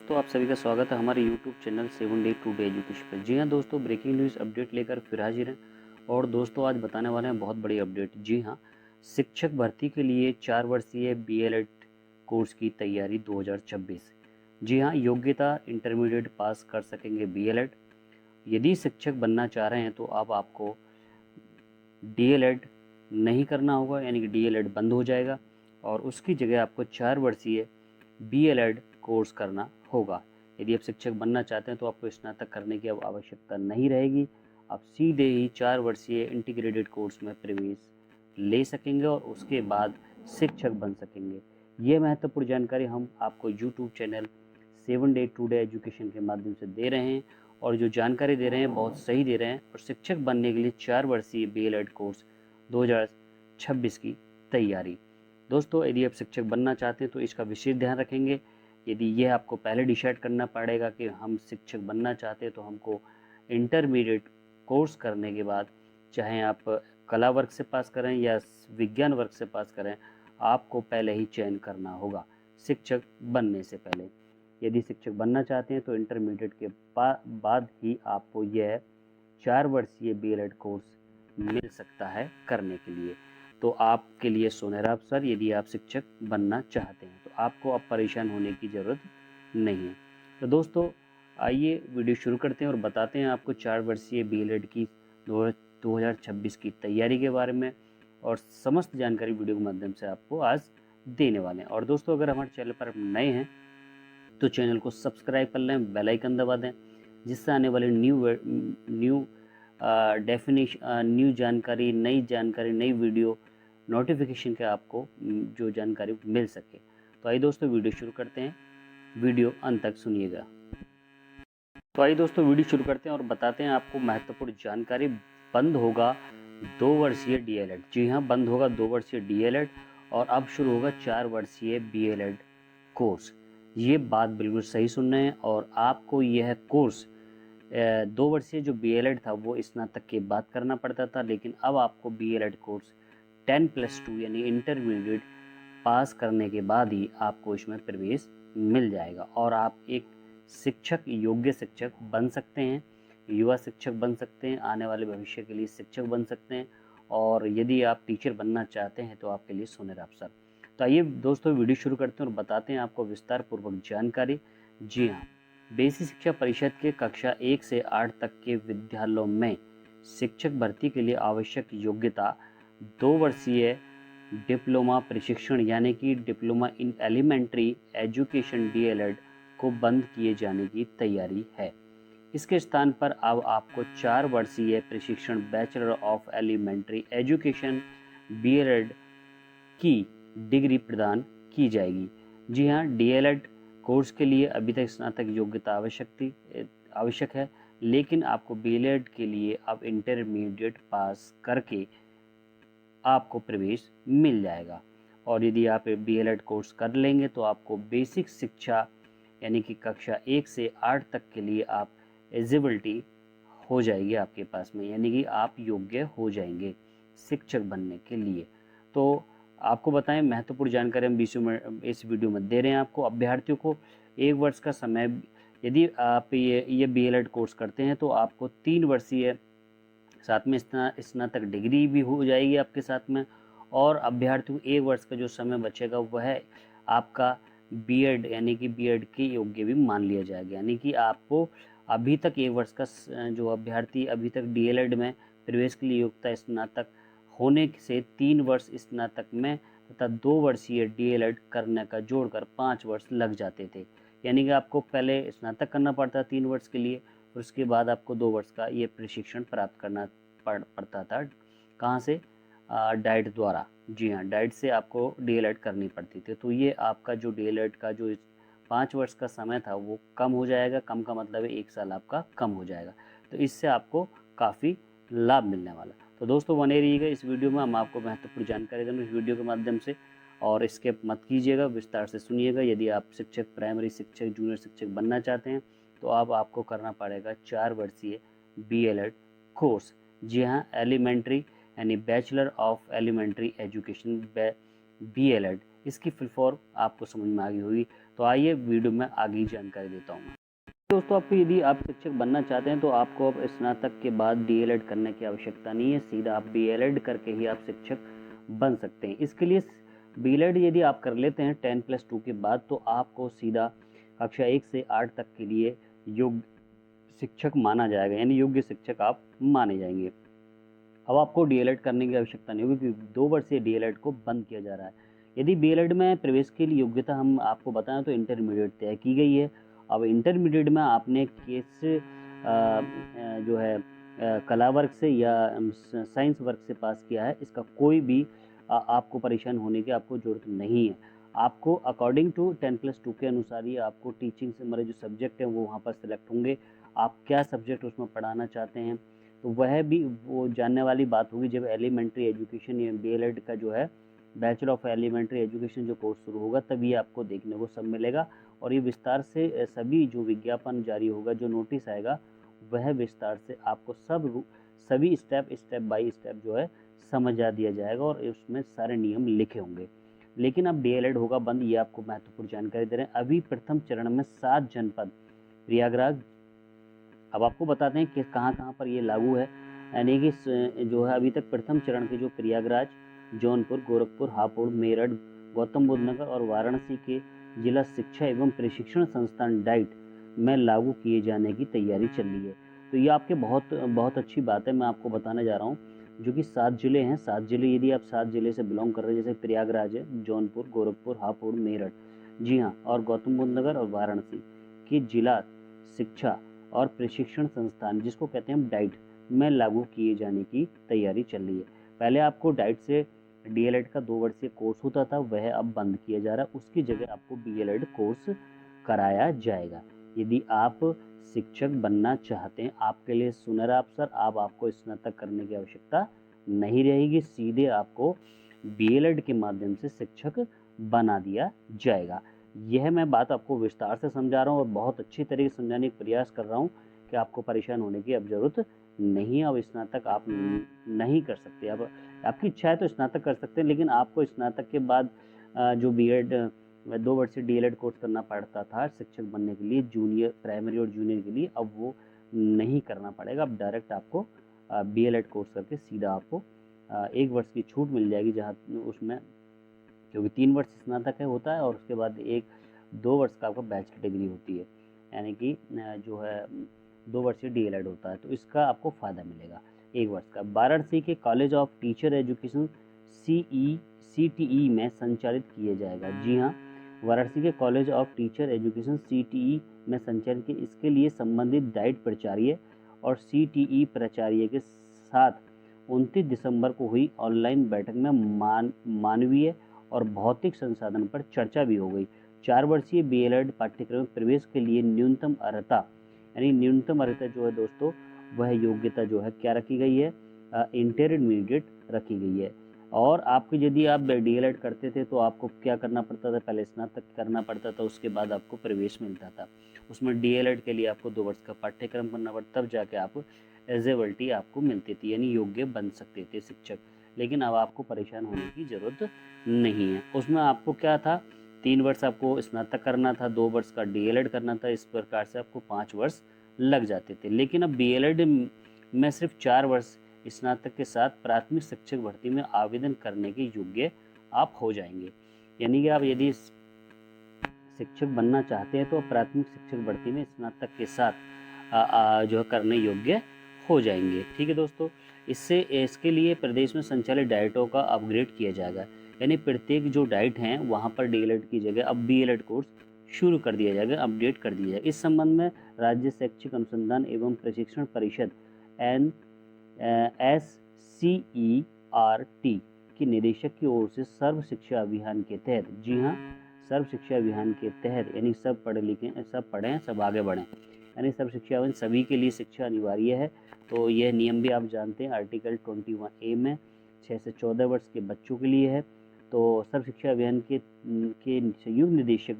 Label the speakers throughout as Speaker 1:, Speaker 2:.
Speaker 1: दोस्तों, आप सभी का स्वागत है हमारे YouTube channel 7 day to day education पर। जी हाँ दोस्तों, ब्रेकिंग न्यूज़ अपडेट लेकर फिर हाजिर हैं। और दोस्तों, आज बताने वाले हैं बहुत बड़ी अपडेट। जी हाँ, शिक्षक भर्ती के लिए 4 वर्षीय बीएलएड कोर्स की तैयारी 2026। जी हाँ, योग्यता इंटरमीडिएट पास कर सकेंगे बीएलएड। यदि शिक्षक बनना चाह रहे हैं तो अब आपको डीएलएड नहीं करना होगा, यानी कि डीएलएड बंद हो जाएगा और उसकी जगह आपको 4 वर्षीय बीएलएड कोर्स करना होगा। यदि आप शिक्षक बनना चाहते हैं तो आपको स्नातक करने की अब आवश्यकता नहीं रहेगी। आप सीधे ही 4 वर्षीय इंटीग्रेटेड कोर्स में प्रवेश ले सकेंगे और उसके बाद शिक्षक बन सकेंगे। ये महत्वपूर्ण जानकारी हम आपको YouTube channel 7 day to day education के माध्यम से दे रहे हैं और जो जानकारी दे रहे हैं बहुत सही दे रहे हैं। और शिक्षक बनने के लिए 4 वर्षीय बीएलएड कोर्स 2026 की तैयारी। दोस्तों, यदि आप शिक्षक बनना चाहते हैं तो इसका विशेष ध्यान रखेंगे। यदि यह आपको पहले डिसाइड करना पड़ेगा कि हम शिक्षक बनना चाहते हैं तो हमको इंटरमीडिएट कोर्स करने के बाद, चाहे आप कला वर्ग से पास करें या विज्ञान वर्ग से पास करें, आपको पहले ही चयन करना होगा शिक्षक बनने से पहले। यदि शिक्षक बनना चाहते हैं तो इंटरमीडिएट के बाद ही आपको यह 4 वर्षीय बीएलएड कोर्स मिल सकता है करने के लिए। तो आपके लिए सुनहरा अवसर, यदि आप शिक्षक बनना चाहते हैं तो आपको अब परेशान होने की ज़रूरत नहीं है। तो दोस्तों, आइए वीडियो शुरू करते हैं और बताते हैं आपको 4 वर्षीय बीएलएड की 2026 की तैयारी के बारे में। और समस्त जानकारी वीडियो के माध्यम से आपको आज देने वाले हैं। और दोस्तों, अगर हमारे चैनल पर आप नए हैं तो चैनल को सब्सक्राइब कर लें, बेल आइकन दबा दें, जिससे आने वाले न्यू जानकारी, नई वीडियो नोटिफिकेशन के आपको जो जानकारी मिल सके। तो आइए दोस्तों, वीडियो शुरू करते हैं। वीडियो अंत तक सुनिएगा। तो आइए दोस्तों, वीडियो शुरू करते हैं और बताते हैं आपको महत्वपूर्ण जानकारी। बंद होगा 2 वर्षीय डीएलएड। जी हाँ, बंद होगा 2 वर्षीय डीएलएड और अब शुरू होगा 4 वर्षीय बीएलएड कोर्स। ये बात बिल्कुल सही सुन रहे हैं। और आपको यह कोर्स 2 वर्षीय जो बीएलएड था वो स्नातक के बाद करना पड़ता था, लेकिन अब आपको बीएलएड कोर्स 10+2 यानी इंटरमीडिएट पास करने के बाद ही आपको इसमें प्रवेश मिल जाएगा और आप एक शिक्षक, योग्य शिक्षक बन सकते हैं, युवा शिक्षक बन सकते हैं, आने वाले भविष्य के लिए शिक्षक बन सकते हैं। और यदि आप टीचर बनना चाहते हैं तो आपके लिए सुनहरा अवसर। तो आइए दोस्तों, वीडियो शुरू करते हैं और बताते हैं आपको विस्तार पूर्वक जानकारी। जी हाँ, बेसिक शिक्षा परिषद के कक्षा 1 से 8 तक के विद्यालयों में शिक्षक भर्ती के लिए आवश्यक योग्यता 2 वर्षीय डिप्लोमा प्रशिक्षण यानी कि diploma in elementary education DElEd को बंद किए जाने की तैयारी है। इसके स्थान पर अब आपको 4 वर्षीय प्रशिक्षण bachelor of elementary education BElEd की डिग्री प्रदान की जाएगी। जी हाँ, डीएलएड कोर्स के लिए अभी तक स्नातक योग्यता आवश्यक है, लेकिन आपको बीएलएड के लिए अब इंटरमीडिएट पास करके आपको प्रवेश मिल जाएगा। और यदि आप बीएलएड कोर्स कर लेंगे तो आपको बेसिक शिक्षा यानी कि कक्षा 1 से 8 तक के लिए आप एलिजिबिलिटी हो जाएगी आपके पास में, यानी कि आप योग्य हो जाएंगे शिक्षक बनने के लिए। तो आपको बताएं, महत्वपूर्ण जानकारी हम इस वीडियो में दे रहे हैं आपको। अभ्यर्थियों को 1 वर्ष का समय, यदि आप ये बीएलएड कोर्स करते हैं तो आपको 3 वर्षीय साथ में स्नातक डिग्री भी हो जाएगी आपके साथ में। और अभ्यर्थियों को 1 वर्ष का जो समय बचेगा वह आपका बीएड यानी कि बीएड के योग्य भी मान लिया जाएगा। यानी कि आपको अभी तक 1 वर्ष का जो अभ्यर्थी अभी तक डीएलएड में प्रवेश के लिए योग्यता स्नातक होने से 3 वर्ष स्नातक में तथा 2 वर्षीय डीएलएड करने का जोड़कर 5 वर्ष लग जाते थे। यानी कि आपको पहले स्नातक करना पड़ता 3 वर्ष के लिए, और उसके बाद आपको 2 वर्ष का ये प्रशिक्षण प्राप्त करना पड़ता था। कहाँ से? डाइट द्वारा। जी हाँ, डाइट से आपको डीएलएड करनी पड़ती थी। तो ये आपका जो डीएलएड का जो 5 वर्ष का समय था वो कम हो जाएगा। कम का मतलब है 1 साल आपका कम हो जाएगा। तो इससे आपको काफ़ी लाभ मिलने वाला। तो दोस्तों, बने रहिएगा इस वीडियो में, हम आपको महत्वपूर्ण जानकारी देंगे इस वीडियो के माध्यम से। और स्किप मत कीजिएगा, विस्तार से सुनिएगा। यदि आप शिक्षक, प्राइमरी शिक्षक, जूनियर शिक्षक बनना चाहते हैं तो अब आपको करना पड़ेगा 4 वर्षीय बीएलएड कोर्स। जी हाँ, एलिमेंट्री यानी bachelor of elementary education BElEd, इसकी फुल फॉर्म आपको समझ में आ गई होगी। तो आइए वीडियो में आगे जानकारी देता हूँ। दोस्तों, आपको यदि आप शिक्षक बनना चाहते हैं तो आपको अब स्नातक के बाद डीएलएड करने की आवश्यकता नहीं है, सीधा आप बीएलएड करके ही आप शिक्षक बन सकते हैं। इसके लिए बीएलएड यदि आप कर लेते हैं 10+2 के बाद तो आपको सीधा कक्षा 1 से 8 तक के लिए योग्य शिक्षक माना जाएगा, यानी योग्य शिक्षक आप माने जाएंगे। अब आपको डीएलएड करने की आवश्यकता नहीं होगी क्योंकि 2 वर्षीय डीएलएड को बंद किया जा रहा है। यदि बीएलएड में प्रवेश के लिए योग्यता हम आपको बताएं तो इंटरमीडिएट तय की गई है। अब इंटरमीडिएट में आपने किस जो है कला वर्ग से या साइंस वर्ग से पास किया है, इसका कोई भी आपको परेशान होने की आपको ज़रूरत नहीं है। आपको अकॉर्डिंग टू 10+2 के अनुसार ही आपको टीचिंग से हमारे जो सब्जेक्ट हैं वो वहाँ पर सिलेक्ट होंगे। आप क्या सब्जेक्ट उसमें पढ़ाना चाहते हैं तो वह भी वो जानने वाली बात होगी जब एलिमेंट्री एजुकेशन या बीएलएड का जो है बैचलर ऑफ एलिमेंट्री एजुकेशन जो कोर्स शुरू होगा तभी आपको देखने को सब मिलेगा। और ये विस्तार से सभी जो विज्ञापन जारी होगा, जो नोटिस आएगा, वह विस्तार से आपको सभी स्टेप बाय स्टेप जो है समझा दिया जाएगा और उसमें सारे नियम लिखे होंगे। लेकिन अब डीएलएड होगा बंद, ये आपको महत्वपूर्ण जानकारी दे रहे हैं। अभी प्रथम चरण में 7 जनपद प्रयागराज, अब आपको बताते हैं कि कहाँ पर ये लागू है। यानी कि जो है अभी तक प्रथम चरण के जो प्रयागराज, जौनपुर, गोरखपुर, हापुड़, मेरठ, गौतम बुद्ध नगर और वाराणसी के जिला शिक्षा एवं प्रशिक्षण संस्थान डाइट में लागू किए जाने की तैयारी चल रही है। तो ये आपके बहुत अच्छी बात है, मैं आपको बताने जा रहा हूँ। जो कि 7 जिले हैं, 7 जिले, यदि आप 7 जिले से बिलोंग कर रहे हैं, जैसे प्रयागराज है, जौनपुर, गोरखपुर, हापुड़, मेरठ, जी हाँ, और गौतम बुद्ध नगर और वाराणसी के जिला शिक्षा और प्रशिक्षण संस्थान, जिसको कहते हैं हम डाइट, में लागू किए जाने की तैयारी चल रही है। पहले आपको डाइट से डीएलएड का 2 वर्षीय कोर्स होता था, वह अब बंद किया जा रहा है। उसकी जगह आपको बीएलएड कोर्स कराया जाएगा। यदि आप शिक्षक बनना चाहते हैं, आपके लिए सुनहरा अवसर, आपको स्नातक करने की आवश्यकता नहीं रहेगी, सीधे आपको बीएलएड के माध्यम से शिक्षक बना दिया जाएगा। यह मैं बात आपको विस्तार से समझा रहा हूँ और बहुत अच्छी तरीके से समझाने का प्रयास कर रहा हूँ कि आपको परेशान होने की अब ज़रूरत नहीं है। अब स्नातक आप नहीं कर सकते, अब आपकी इच्छा है तो स्नातक कर सकते हैं, लेकिन आपको स्नातक के बाद जो बीएड 2 वर्षीय डीएलएड कोर्स करना पड़ता था शिक्षक बनने के लिए, जूनियर, प्राइमरी और जूनियर के लिए, अब वो नहीं करना पड़ेगा। अब डायरेक्ट आपको बीएलएड कोर्स करके सीधा आपको 1 वर्ष की छूट मिल जाएगी, जहाँ उसमें क्योंकि 3 वर्ष स्नातक होता है और उसके बाद 2 वर्ष का आपका बैचलर डिग्री होती है, यानी कि जो है 2 वर्षीय डीएलएड होता है, तो इसका आपको फ़ायदा मिलेगा 1 वर्ष का। वाराणसी के college of teacher education CTE में संचालित किया जाएगा। जी हाँ, वाराणसी के college of teacher education CTE में संचालित किया। इसके लिए संबंधित डाइट प्राचार्य और CTE प्राचार्य के साथ 29 दिसंबर को हुई ऑनलाइन बैठक में मानवीय और भौतिक संसाधन पर चर्चा भी हो गई। 4 वर्षीय बीएलएड पाठ्यक्रम में प्रवेश के लिए न्यूनतम अर्हता, यानी न्यूनतम अर्हता जो है दोस्तों, वह योग्यता जो है क्या रखी गई है, इंटरमीडिएट रखी गई है। और आपको यदि आप डीएलएड करते थे तो आपको क्या करना पड़ता था, पहले स्नातक करना पड़ता था, उसके बाद आपको प्रवेश मिलता था। उसमें डीएलएड के लिए आपको 2 वर्ष का पाठ्यक्रम करना पड़ता, तब जाके आप एलिजिबिलिटी आपको मिलती थी, यानी योग्य बन सकते थे शिक्षक। लेकिन अब आपको परेशान होने की ज़रूरत नहीं है। उसमें आपको क्या था, 3 वर्ष आपको स्नातक करना था, 2 वर्ष का डीएलएड करना था, इस प्रकार से आपको 5 वर्ष लग जाते थे। लेकिन अब बीएलएड में सिर्फ 4 वर्ष स्नातक के साथ प्राथमिक शिक्षक भर्ती में आवेदन करने के योग्य आप हो जाएंगे। यानी कि आप यदि शिक्षक बनना चाहते हैं तो प्राथमिक शिक्षक भर्ती में स्नातक के साथ जो करने योग्य हो जाएंगे। ठीक है दोस्तों, इसके लिए प्रदेश में संचालित डाइटों का अपग्रेड किया जाएगा, यानी प्रत्येक जो डाइट हैं वहाँ पर डीएलएड की जगह अब बीएलएड कोर्स शुरू कर दिया जाएगा, अपडेट कर दिया जाएगा। इस संबंध में राज्य शैक्षिक अनुसंधान एवं प्रशिक्षण परिषद SCERT के निदेशक की ओर से सर्व शिक्षा अभियान के तहत, जी हाँ, सर्व शिक्षा अभियान के तहत, यानी सब पढ़े लिखे, सब पढ़ें, सब आगे बढ़ें, यानी सर्व शिक्षा अभियान सभी के लिए शिक्षा अनिवार्य है। तो यह नियम भी आप जानते हैं, आर्टिकल 21A में 6 से 14 वर्ष के बच्चों के लिए है। तो सर्व शिक्षा अभियान के संयुक्त निदेशक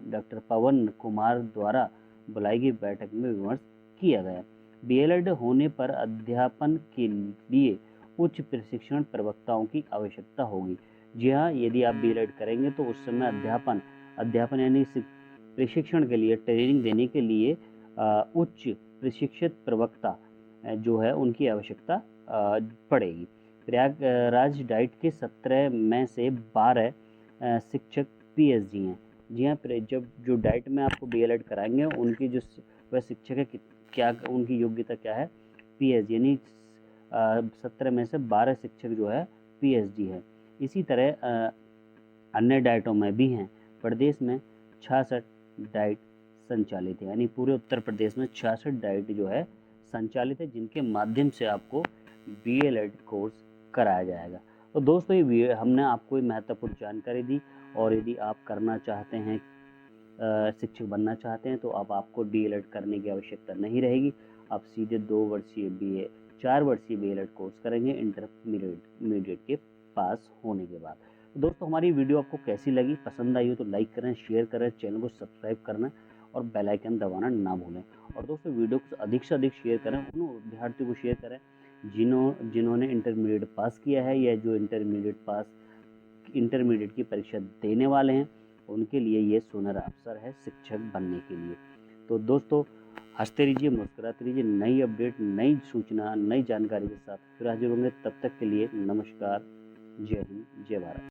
Speaker 1: डॉक्टर पवन कुमार द्वारा बुलाई गई बैठक में विमर्श किया गया। बीएलएड होने पर अध्यापन के लिए उच्च प्रशिक्षण प्रवक्ताओं की आवश्यकता होगी। जी हाँ, यदि आप बीएलएड करेंगे तो उस समय अध्यापन अध्यापन यानी प्रशिक्षण के लिए, ट्रेनिंग देने के लिए उच्च प्रशिक्षित प्रवक्ता जो है उनकी आवश्यकता पड़ेगी। प्रयागराज डाइट के 17 में से 12 शिक्षक पीएचडी हैं। जी हाँ, जब जो डाइट में आपको डीएलएड कराएंगे उनकी जो वह शिक्षक है क्या उनकी योग्यता क्या है, पीएचडी, यानी 17 में से 12 शिक्षक जो है पीएचडी है। इसी तरह अन्य डाइटों में भी हैं। प्रदेश में 66 डाइट संचालित है, यानी पूरे उत्तर प्रदेश में 66 डाइट जो है संचालित है, जिनके माध्यम से आपको डीएलएड कोर्स कराया जाएगा। तो दोस्तों ये हमने आपको एक महत्वपूर्ण जानकारी दी, और यदि आप करना चाहते हैं, शिक्षक बनना चाहते हैं, तो अब आपको डीएलएड करने की आवश्यकता नहीं रहेगी। आप सीधे 2 वर्षीय बीए 4 वर्षीय डीएलएड कोर्स करेंगे इंटरमीडिएट के पास होने के बाद। तो दोस्तों हमारी वीडियो आपको कैसी लगी, पसंद आई हो तो लाइक करें, शेयर करें, चैनल को सब्सक्राइब करना और बेल आइकन दबाना ना भूलें। और दोस्तों वीडियो को अधिक से अधिक शेयर करें, उन विद्यार्थियों को शेयर करें जिन्होंने इंटरमीडिएट पास किया है, या जो इंटरमीडिएट की परीक्षा देने वाले हैं, उनके लिए ये सुनहरा अवसर है शिक्षक बनने के लिए। तो दोस्तों हंसते रहिए, मुस्कुराते रहिए। नई अपडेट, नई सूचना, नई जानकारी के साथ फिर हाजिर होंगे। तब तक के लिए नमस्कार, जय हिंद, जय भारत।